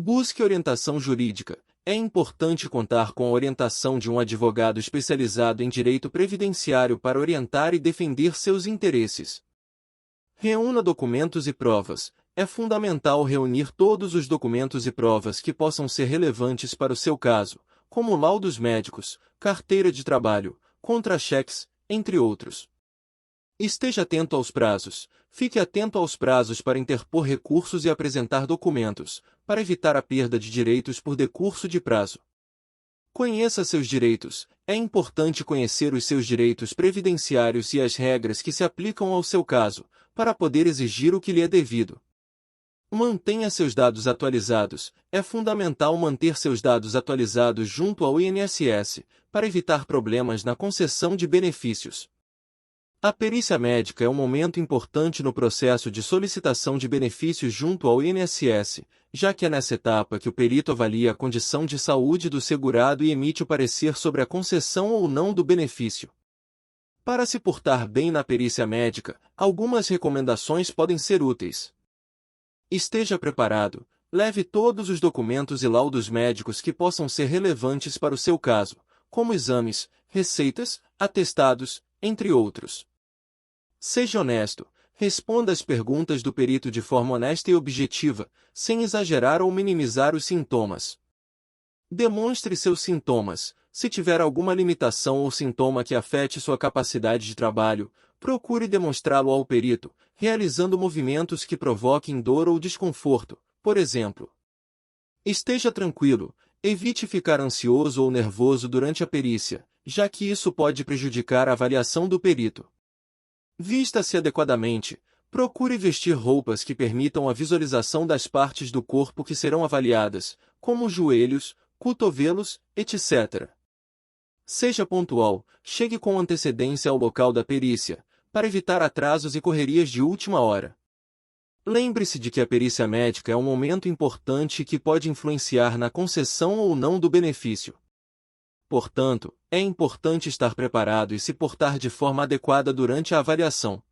Busque orientação jurídica. É importante contar com a orientação de um advogado especializado em direito previdenciário para orientar e defender seus interesses. Reúna documentos e provas. É fundamental reunir todos os documentos e provas que possam ser relevantes para o seu caso, como laudos médicos, carteira de trabalho, contra-cheques, entre outros. Esteja atento aos prazos. Fique atento aos prazos para interpor recursos e apresentar documentos, para evitar a perda de direitos por decurso de prazo. Conheça seus direitos. É importante conhecer os seus direitos previdenciários e as regras que se aplicam ao seu caso, para poder exigir o que lhe é devido. Mantenha seus dados atualizados. É fundamental manter seus dados atualizados junto ao INSS, para evitar problemas na concessão de benefícios. A perícia médica é um momento importante no processo de solicitação de benefícios junto ao INSS, já que é nessa etapa que o perito avalia a condição de saúde do segurado e emite o parecer sobre a concessão ou não do benefício. Para se portar bem na perícia médica, algumas recomendações podem ser úteis. Esteja preparado. Leve todos os documentos e laudos médicos que possam ser relevantes para o seu caso, como exames, receitas, atestados, entre outros. Seja honesto. Responda às perguntas do perito de forma honesta e objetiva, sem exagerar ou minimizar os sintomas. Demonstre seus sintomas. Se tiver alguma limitação ou sintoma que afete sua capacidade de trabalho, procure demonstrá-lo ao perito, realizando movimentos que provoquem dor ou desconforto, por exemplo. Esteja tranquilo. Evite ficar ansioso ou nervoso durante a perícia, já que isso pode prejudicar a avaliação do perito. Vista-se adequadamente. Procure vestir roupas que permitam a visualização das partes do corpo que serão avaliadas, como joelhos, cotovelos, etc. Seja pontual. Chegue com antecedência ao local da perícia, para evitar atrasos e correrias de última hora. Lembre-se de que a perícia médica é um momento importante que pode influenciar na concessão ou não do benefício. Portanto, é importante estar preparado e se portar de forma adequada durante a avaliação.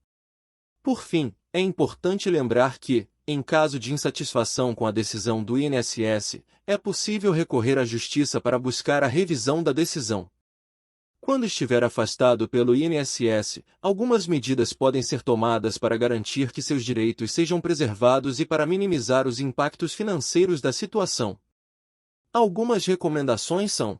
Por fim, é importante lembrar que, em caso de insatisfação com a decisão do INSS, é possível recorrer à Justiça para buscar a revisão da decisão. Quando estiver afastado pelo INSS, algumas medidas podem ser tomadas para garantir que seus direitos sejam preservados e para minimizar os impactos financeiros da situação. Algumas recomendações são: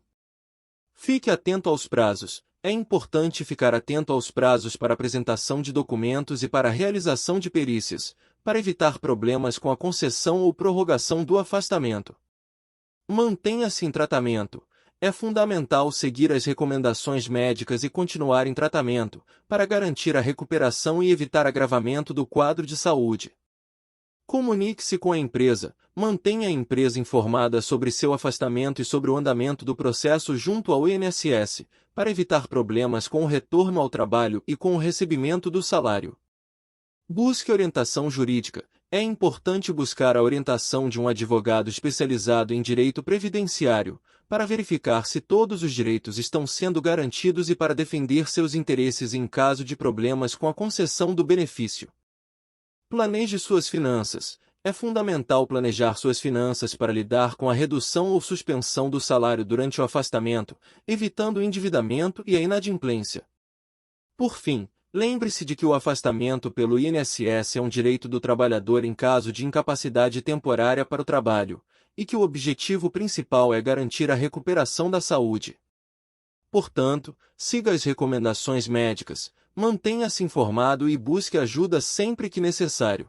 fique atento aos prazos. É importante ficar atento aos prazos para apresentação de documentos e para a realização de perícias, para evitar problemas com a concessão ou prorrogação do afastamento. Mantenha-se em tratamento. É fundamental seguir as recomendações médicas e continuar em tratamento, para garantir a recuperação e evitar agravamento do quadro de saúde. Comunique-se com a empresa. Mantenha a empresa informada sobre seu afastamento e sobre o andamento do processo junto ao INSS, para evitar problemas com o retorno ao trabalho e com o recebimento do salário. Busque orientação jurídica. É importante buscar a orientação de um advogado especializado em direito previdenciário, para verificar se todos os direitos estão sendo garantidos e para defender seus interesses em caso de problemas com a concessão do benefício. Planeje suas finanças. É fundamental planejar suas finanças para lidar com a redução ou suspensão do salário durante o afastamento, evitando o endividamento e a inadimplência. Por fim, lembre-se de que o afastamento pelo INSS é um direito do trabalhador em caso de incapacidade temporária para o trabalho, e que o objetivo principal é garantir a recuperação da saúde. Portanto, siga as recomendações médicas, mantenha-se informado e busque ajuda sempre que necessário.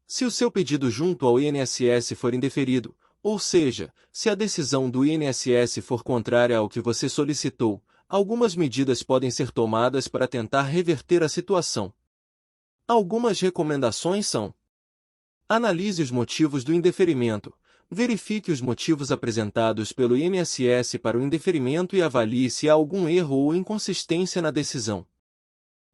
Se o seu pedido junto ao INSS for indeferido, ou seja, se a decisão do INSS for contrária ao que você solicitou, algumas medidas podem ser tomadas para tentar reverter a situação. Algumas recomendações são: analise os motivos do indeferimento. Verifique os motivos apresentados pelo INSS para o indeferimento e avalie se há algum erro ou inconsistência na decisão.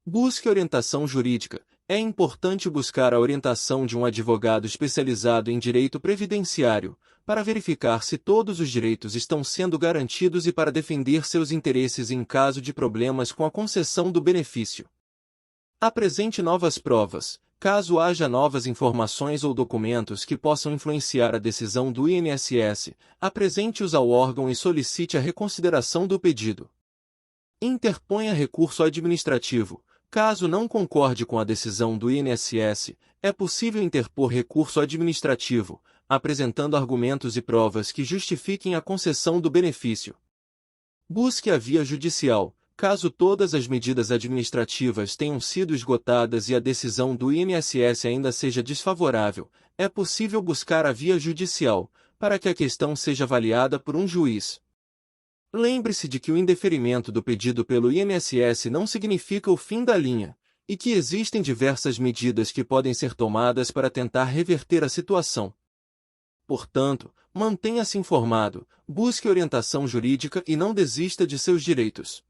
Busque orientação jurídica. É importante buscar a orientação de um advogado especializado em direito previdenciário, para verificar se todos os direitos estão sendo garantidos e para defender seus interesses em caso de problemas com a concessão do benefício. Apresente novas provas. Caso haja novas informações ou documentos que possam influenciar a decisão do INSS, apresente-os ao órgão e solicite a reconsideração do pedido. Interponha recurso administrativo. Caso não concorde com a decisão do INSS, é possível interpor recurso administrativo, apresentando argumentos e provas que justifiquem a concessão do benefício. Busque a via judicial. Caso todas as medidas administrativas tenham sido esgotadas e a decisão do INSS ainda seja desfavorável, é possível buscar a via judicial, para que a questão seja avaliada por um juiz. Lembre-se de que o indeferimento do pedido pelo INSS não significa o fim da linha, e que existem diversas medidas que podem ser tomadas para tentar reverter a situação. Portanto, mantenha-se informado, busque orientação jurídica e não desista de seus direitos.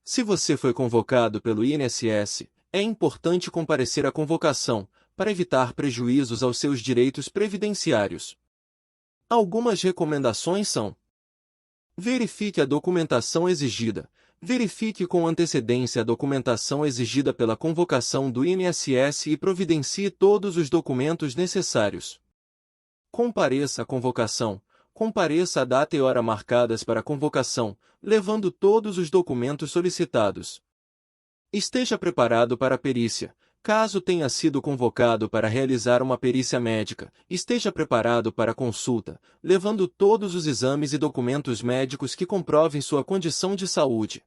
Se você foi convocado pelo INSS, é importante comparecer à convocação, para evitar prejuízos aos seus direitos previdenciários. Algumas recomendações são: verifique a documentação exigida. Verifique com antecedência a documentação exigida pela convocação do INSS e providencie todos os documentos necessários. Compareça à convocação. Compareça à data e hora marcadas para a convocação, levando todos os documentos solicitados. Esteja preparado para a perícia. Caso tenha sido convocado para realizar uma perícia médica, esteja preparado para a consulta, levando todos os exames e documentos médicos que comprovem sua condição de saúde.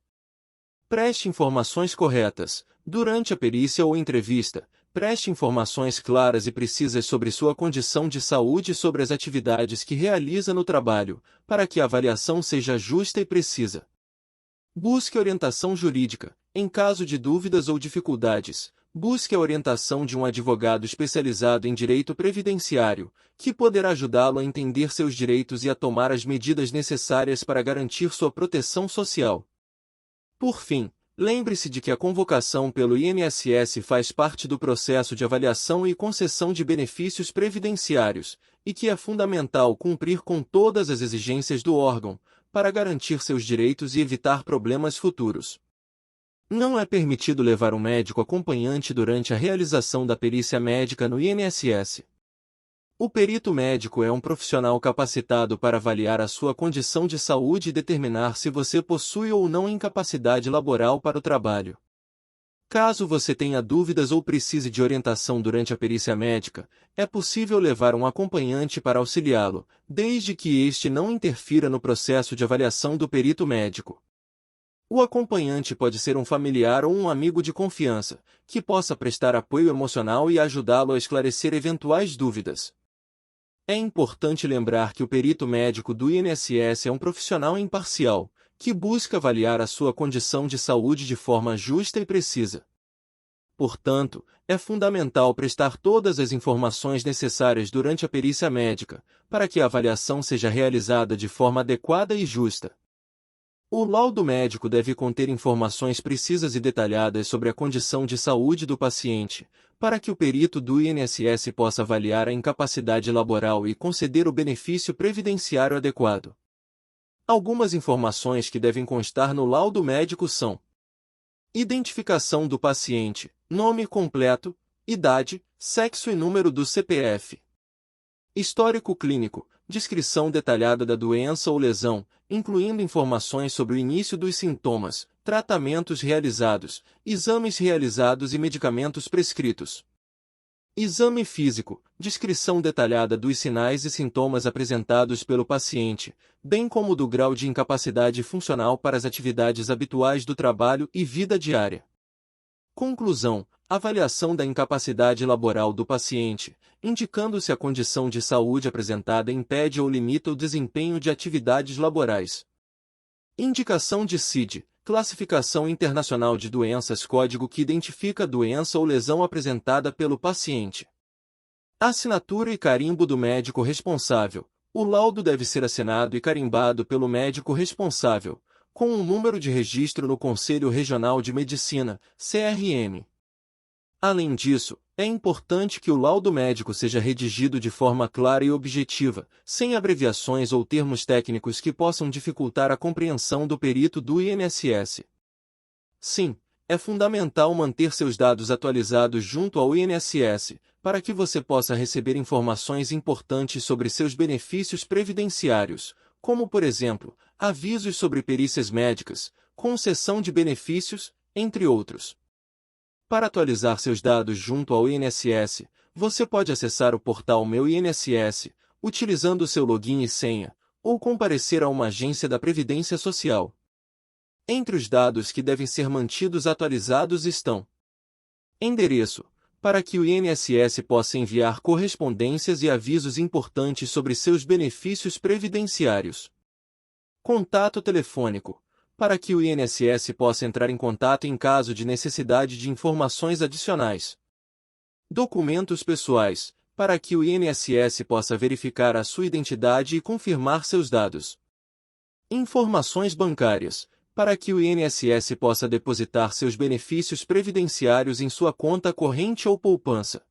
Preste informações corretas. Durante a perícia ou entrevista, preste informações claras e precisas sobre sua condição de saúde e sobre as atividades que realiza no trabalho, para que a avaliação seja justa e precisa. Busque orientação jurídica. Em caso de dúvidas ou dificuldades, busque a orientação de um advogado especializado em direito previdenciário, que poderá ajudá-lo a entender seus direitos e a tomar as medidas necessárias para garantir sua proteção social. Por fim, lembre-se de que a convocação pelo INSS faz parte do processo de avaliação e concessão de benefícios previdenciários, e que é fundamental cumprir com todas as exigências do órgão, para garantir seus direitos e evitar problemas futuros. Não é permitido levar um médico acompanhante durante a realização da perícia médica no INSS. O perito médico é um profissional capacitado para avaliar a sua condição de saúde e determinar se você possui ou não incapacidade laboral para o trabalho. Caso você tenha dúvidas ou precise de orientação durante a perícia médica, é possível levar um acompanhante para auxiliá-lo, desde que este não interfira no processo de avaliação do perito médico. O acompanhante pode ser um familiar ou um amigo de confiança, que possa prestar apoio emocional e ajudá-lo a esclarecer eventuais dúvidas. É importante lembrar que o perito médico do INSS é um profissional imparcial, que busca avaliar a sua condição de saúde de forma justa e precisa. Portanto, é fundamental prestar todas as informações necessárias durante a perícia médica, para que a avaliação seja realizada de forma adequada e justa. O laudo médico deve conter informações precisas e detalhadas sobre a condição de saúde do paciente, para que o perito do INSS possa avaliar a incapacidade laboral e conceder o benefício previdenciário adequado. Algumas informações que devem constar no laudo médico são: identificação do paciente, nome completo, idade, sexo e número do CPF. Histórico clínico, descrição detalhada da doença ou lesão, incluindo informações sobre o início dos sintomas, tratamentos realizados, exames realizados e medicamentos prescritos. Exame físico, descrição detalhada dos sinais e sintomas apresentados pelo paciente, bem como do grau de incapacidade funcional para as atividades habituais do trabalho e vida diária. Conclusão: avaliação da incapacidade laboral do paciente, indicando se a condição de saúde apresentada impede ou limita o desempenho de atividades laborais. Indicação de CID, Classificação Internacional de Doenças, código que identifica a doença ou lesão apresentada pelo paciente. Assinatura e carimbo do médico responsável. O laudo deve ser assinado e carimbado pelo médico responsável, com um número de registro no Conselho Regional de Medicina, CRM. Além disso, é importante que o laudo médico seja redigido de forma clara e objetiva, sem abreviações ou termos técnicos que possam dificultar a compreensão do perito do INSS. Sim, é fundamental manter seus dados atualizados junto ao INSS, para que você possa receber informações importantes sobre seus benefícios previdenciários, como, por exemplo, avisos sobre perícias médicas, concessão de benefícios, entre outros. Para atualizar seus dados junto ao INSS, você pode acessar o portal Meu INSS, utilizando seu login e senha, ou comparecer a uma agência da Previdência Social. Entre os dados que devem ser mantidos atualizados estão: endereço, para que o INSS possa enviar correspondências e avisos importantes sobre seus benefícios previdenciários. Contato telefônico, para que o INSS possa entrar em contato em caso de necessidade de informações adicionais. Documentos pessoais, para que o INSS possa verificar a sua identidade e confirmar seus dados. Informações bancárias, para que o INSS possa depositar seus benefícios previdenciários em sua conta corrente ou poupança.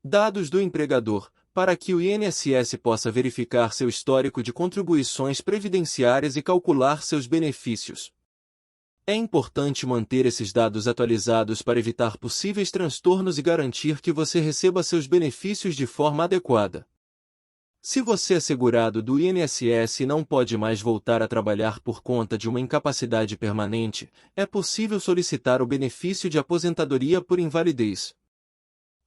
Dados do empregador, para que o INSS possa verificar seu histórico de contribuições previdenciárias e calcular seus benefícios. É importante manter esses dados atualizados para evitar possíveis transtornos e garantir que você receba seus benefícios de forma adequada. Se você é segurado do INSS e não pode mais voltar a trabalhar por conta de uma incapacidade permanente, é possível solicitar o benefício de aposentadoria por invalidez.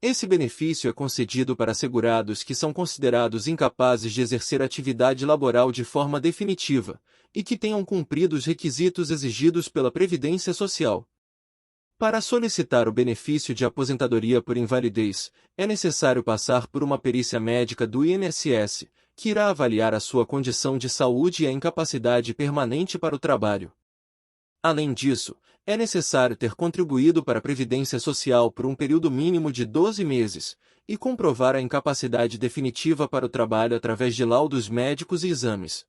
Esse benefício é concedido para segurados que são considerados incapazes de exercer atividade laboral de forma definitiva, e que tenham cumprido os requisitos exigidos pela Previdência Social. Para solicitar o benefício de aposentadoria por invalidez, é necessário passar por uma perícia médica do INSS, que irá avaliar a sua condição de saúde e a incapacidade permanente para o trabalho. Além disso, é necessário ter contribuído para a Previdência Social por um período mínimo de 12 meses, e comprovar a incapacidade definitiva para o trabalho através de laudos médicos e exames.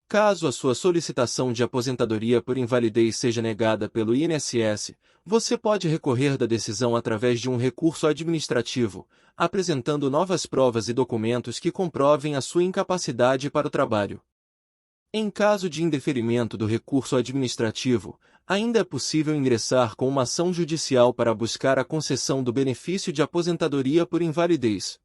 Caso a sua solicitação de aposentadoria por invalidez seja negada pelo INSS, você pode recorrer da decisão através de um recurso administrativo, apresentando novas provas e documentos que comprovem a sua incapacidade para o trabalho. Em caso de indeferimento do recurso administrativo, ainda é possível ingressar com uma ação judicial para buscar a concessão do benefício de aposentadoria por invalidez.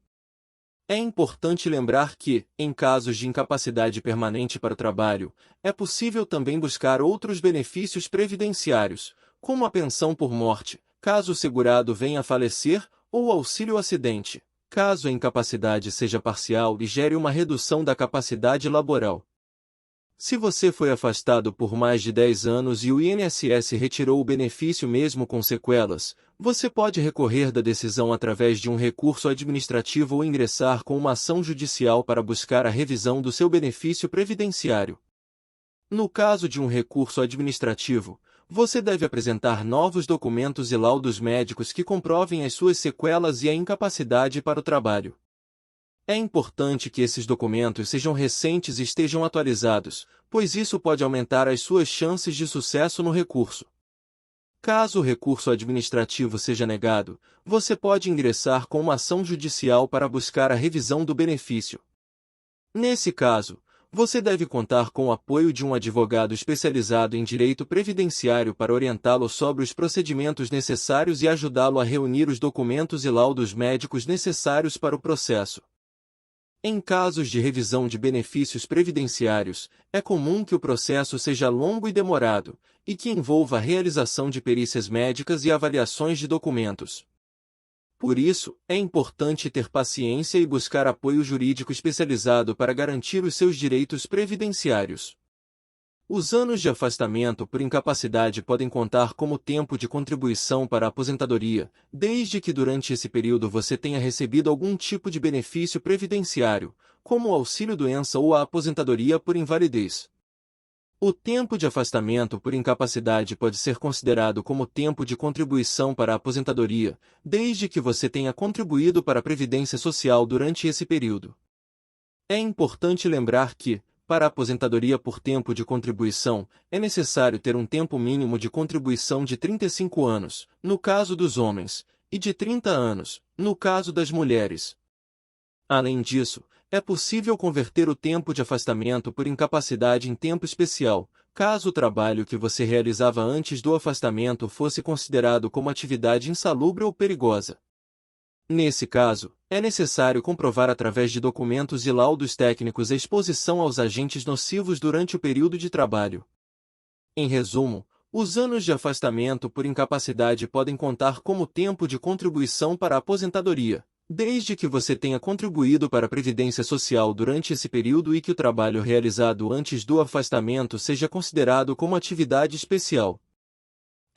É importante lembrar que, em casos de incapacidade permanente para o trabalho, é possível também buscar outros benefícios previdenciários, como a pensão por morte, caso o segurado venha a falecer, ou auxílio acidente, caso a incapacidade seja parcial e gere uma redução da capacidade laboral. Se você foi afastado por mais de 10 anos e o INSS retirou o benefício mesmo com sequelas, você pode recorrer da decisão através de um recurso administrativo ou ingressar com uma ação judicial para buscar a revisão do seu benefício previdenciário. No caso de um recurso administrativo, você deve apresentar novos documentos e laudos médicos que comprovem as suas sequelas e a incapacidade para o trabalho. É importante que esses documentos sejam recentes e estejam atualizados, pois isso pode aumentar as suas chances de sucesso no recurso. Caso o recurso administrativo seja negado, você pode ingressar com uma ação judicial para buscar a revisão do benefício. Nesse caso, você deve contar com o apoio de um advogado especializado em direito previdenciário para orientá-lo sobre os procedimentos necessários e ajudá-lo a reunir os documentos e laudos médicos necessários para o processo. Em casos de revisão de benefícios previdenciários, é comum que o processo seja longo e demorado, e que envolva a realização de perícias médicas e avaliações de documentos. Por isso, é importante ter paciência e buscar apoio jurídico especializado para garantir os seus direitos previdenciários. Os anos de afastamento por incapacidade podem contar como tempo de contribuição para a aposentadoria, desde que durante esse período você tenha recebido algum tipo de benefício previdenciário, como o auxílio-doença ou a aposentadoria por invalidez. O tempo de afastamento por incapacidade pode ser considerado como tempo de contribuição para a aposentadoria, desde que você tenha contribuído para a Previdência Social durante esse período. É importante lembrar que, para a aposentadoria por tempo de contribuição, é necessário ter um tempo mínimo de contribuição de 35 anos, no caso dos homens, e de 30 anos, no caso das mulheres. Além disso, é possível converter o tempo de afastamento por incapacidade em tempo especial, caso o trabalho que você realizava antes do afastamento fosse considerado como atividade insalubre ou perigosa. Nesse caso, é necessário comprovar através de documentos e laudos técnicos a exposição aos agentes nocivos durante o período de trabalho. Em resumo, os anos de afastamento por incapacidade podem contar como tempo de contribuição para a aposentadoria, desde que você tenha contribuído para a Previdência Social durante esse período e que o trabalho realizado antes do afastamento seja considerado como atividade especial.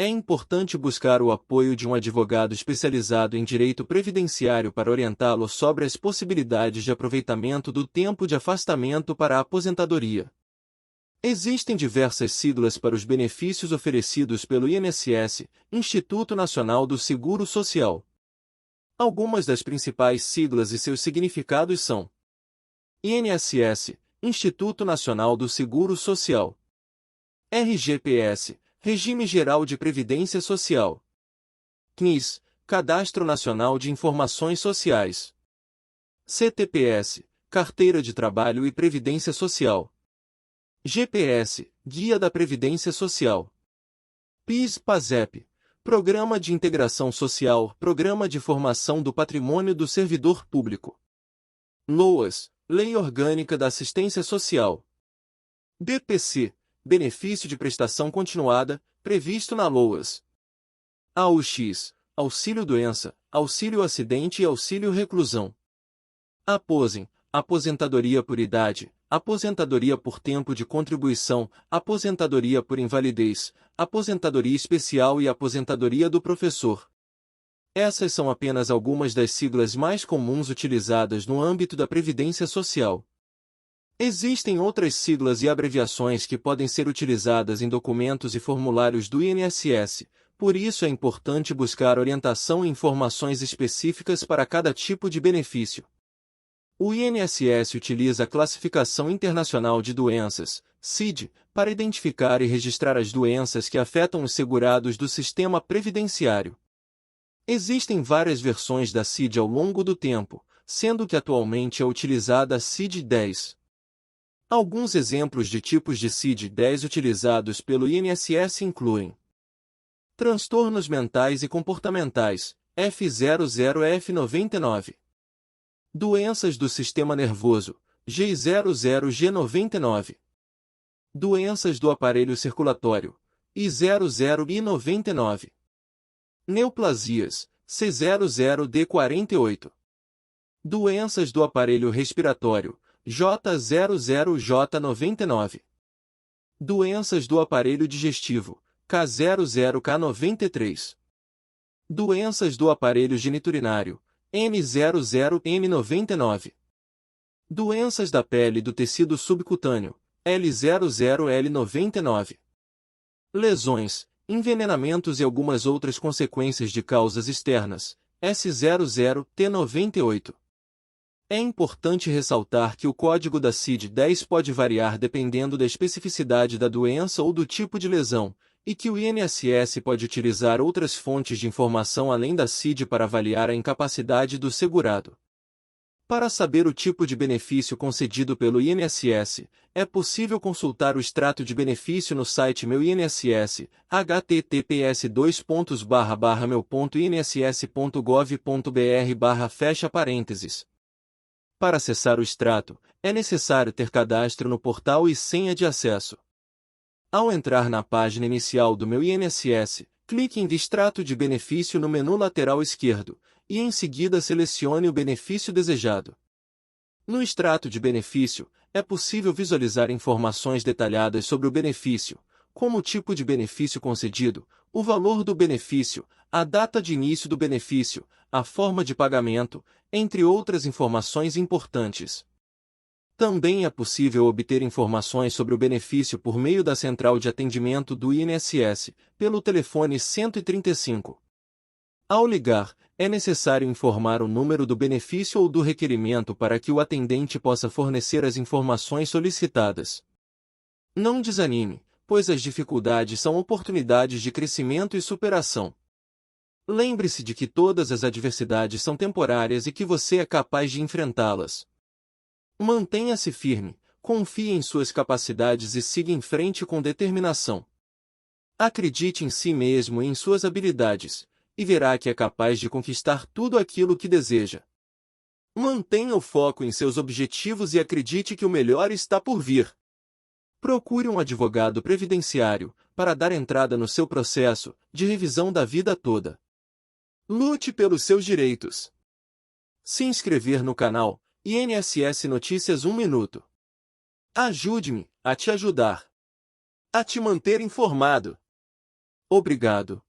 É importante buscar o apoio de um advogado especializado em direito previdenciário para orientá-lo sobre as possibilidades de aproveitamento do tempo de afastamento para a aposentadoria. Existem diversas siglas para os benefícios oferecidos pelo INSS, Instituto Nacional do Seguro Social. Algumas das principais siglas e seus significados são: INSS, Instituto Nacional do Seguro Social. RGPS, Regime Geral de Previdência Social. CNIS, Cadastro Nacional de Informações Sociais. CTPS, Carteira de Trabalho e Previdência Social. GPS, Guia da Previdência Social. PIS/PASEP, Programa de Integração Social, Programa de Formação do Patrimônio do Servidor Público. LOAS, Lei Orgânica da Assistência Social. BPC, Benefício de Prestação Continuada, previsto na LOAS. AUX, Auxílio-Doença, Auxílio-Acidente e Auxílio-Reclusão. APOSEM, Aposentadoria por Idade, Aposentadoria por Tempo de Contribuição, Aposentadoria por Invalidez, Aposentadoria Especial e Aposentadoria do Professor. Essas são apenas algumas das siglas mais comuns utilizadas no âmbito da Previdência Social. Existem outras siglas e abreviações que podem ser utilizadas em documentos e formulários do INSS, por isso é importante buscar orientação e informações específicas para cada tipo de benefício. O INSS utiliza a Classificação Internacional de Doenças, CID, para identificar e registrar as doenças que afetam os segurados do sistema previdenciário. Existem várias versões da CID ao longo do tempo, sendo que atualmente é utilizada a CID-10. Alguns exemplos de tipos de CID-10 utilizados pelo INSS incluem: transtornos mentais e comportamentais, F00F99. Doenças do sistema nervoso, G00G99. Doenças do aparelho circulatório, I00I99. Neoplasias, C00D48. Doenças do aparelho respiratório, J00J99. Doenças do aparelho digestivo, K00K93. Doenças do aparelho geniturinário, M00M99. Doenças da pele e do tecido subcutâneo, L00L99. Lesões, envenenamentos e algumas outras consequências de causas externas, S00T98. É importante ressaltar que o código da CID-10 pode variar dependendo da especificidade da doença ou do tipo de lesão, e que o INSS pode utilizar outras fontes de informação além da CID para avaliar a incapacidade do segurado. Para saber o tipo de benefício concedido pelo INSS, é possível consultar o extrato de benefício no site Meu INSS, https://meu.inss.gov.br/. Para acessar o extrato, é necessário ter cadastro no portal e senha de acesso. Ao entrar na página inicial do Meu INSS, clique em Extrato de benefício no menu lateral esquerdo, e em seguida selecione o benefício desejado. No extrato de benefício, é possível visualizar informações detalhadas sobre o benefício, como o tipo de benefício concedido, o valor do benefício, a data de início do benefício, a forma de pagamento, entre outras informações importantes. Também é possível obter informações sobre o benefício por meio da central de atendimento do INSS, pelo telefone 135. Ao ligar, é necessário informar o número do benefício ou do requerimento para que o atendente possa fornecer as informações solicitadas. Não desanime, pois as dificuldades são oportunidades de crescimento e superação. Lembre-se de que todas as adversidades são temporárias e que você é capaz de enfrentá-las. Mantenha-se firme, confie em suas capacidades e siga em frente com determinação. Acredite em si mesmo e em suas habilidades, e verá que é capaz de conquistar tudo aquilo que deseja. Mantenha o foco em seus objetivos e acredite que o melhor está por vir. Procure um advogado previdenciário para dar entrada no seu processo de revisão da vida toda. Lute pelos seus direitos. Se inscrever no canal INSS Notícias 1 Minuto. Ajude-me a te ajudar. A te manter informado. Obrigado.